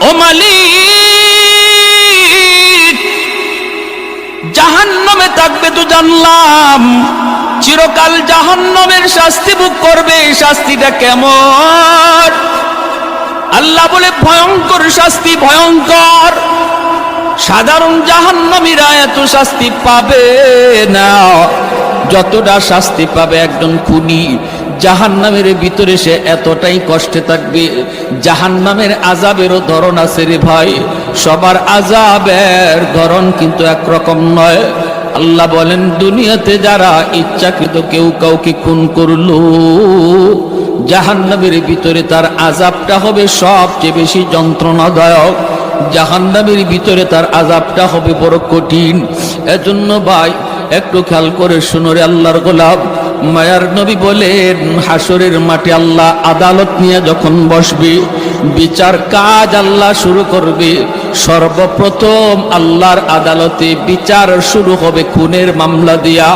ও মালিক, জাহান্নামে থাকবে তো জানলাম, চিরকাল জাহান্নামের শাস্তি ভোগ করবে। শাস্তিটা কেমন? আল্লাহ বলে ভয়ঙ্কর শাস্তি, ভয়ঙ্কর। সাধারণ জাহান্নামীরা এত শাস্তি পাবে না যতটা শাস্তি পাবে একজন খুনি। জাহান্নামের ভিতরে সে এতটাই কষ্টে থাকবে। জাহান্নামের আযাবেরও ধরন আছে রে ভাই, সবার আযাবের ধরন কিন্তু একরকম নয়। আল্লাহ বলেন, দুনিয়াতে যারা ইচ্ছাকৃত কেউ কাউকে খুন করলো, জাহান্নামের ভিতরে তার আযাবটা হবে সবচেয়ে বেশি যন্ত্রণাদায়ক। জাহান্নামের ভিতরে তার আযাবটা হবে বড় কঠিন। এজন্য ভাই একটু খেয়াল করে শুনো রে আল্লাহর গোলাম। মায়ার নবী বলেন, হাসরের মাঠে আল্লাহ আদালত নিয়ে যখন বসবে, বিচার কাজ আল্লাহ শুরু করবে। সর্বপ্রথম আল্লাহর আদালতে বিচার শুরু হবে খুনের মামলা দিয়া।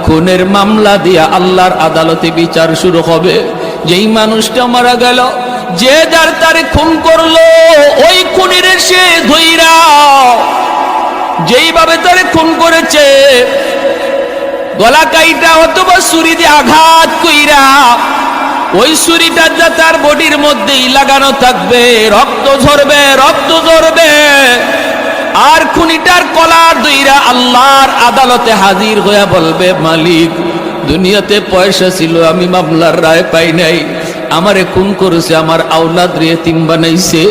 খুনের মামলা দিয়া আল্লাহর আদালতে বিচার শুরু হবে। যেই মানুষটা মারা গেল, যে যার তারে খুন করলো, ওই খুনির সে ধইরা যেইভাবে তারে খুন করেছে, গলা কাইটা অথবা ছুরি দিয়ে আঘাত কইরা, ওই ছুরিটা যা তার বডির মধ্যেই লাগানো থাকবে, রক্ত ঝরবে, রক্ত ঝরবে। আর খুনিটার কলার ধইরা আল্লাহর আদালতে হাজির হয়ে বলবে, মালিক, দুনিয়াতে পয়সা ছিল, আমি মামলার রায় পাই নাই, আমারে খুন করেছে, আমার আওলাদ রে এতিম বানাইছে,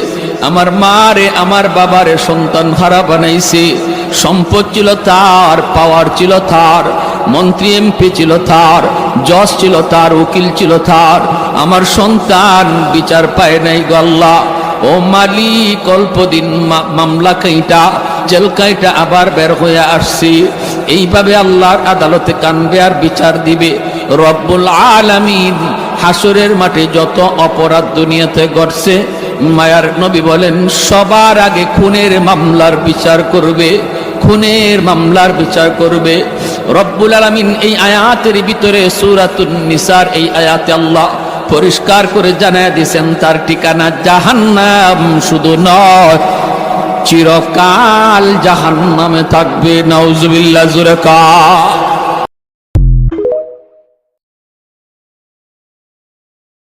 আমার মা রে আমার বাবারে সন্তান হারা বানাইছে। সম্পদ ছিল তার, পাওয়ার ছিল তার, মন্ত্রী এমপি ছিল তার, জজ ছিল তার, উকিল ছিল তার, আমার সন্তান বিচার পায় নাই গো আল্লাহ। ও মালিক, অল্প দিন মামলা কাইটা, জেল কাইটা আবার বের হয়ে আসছি। এইভাবে আল্লাহর আদালতে কানবে আর বিচার দিবে। রব্বুল আলামিন হাসরের মাঠে যত অপরাধ দুনিয়াতে ঘটছে, মায়ার নবী বলেন, সবার আগে খুনের মামলার বিচার করবে, খুনের মামলার বিচার করবে। রব্বুল আলামিন এই আয়াতের ভিতরে সূরাতুন নিসার এই আয়াতে আল্লাহ পরিষ্কার করে জানায় দিয়েছেন, তার ঠিকানা জাহান্নাম শুধু নয়, চিরকাল জাহান্নামে থাকবে। নাউজুবিল্লাহ, জোরে কার।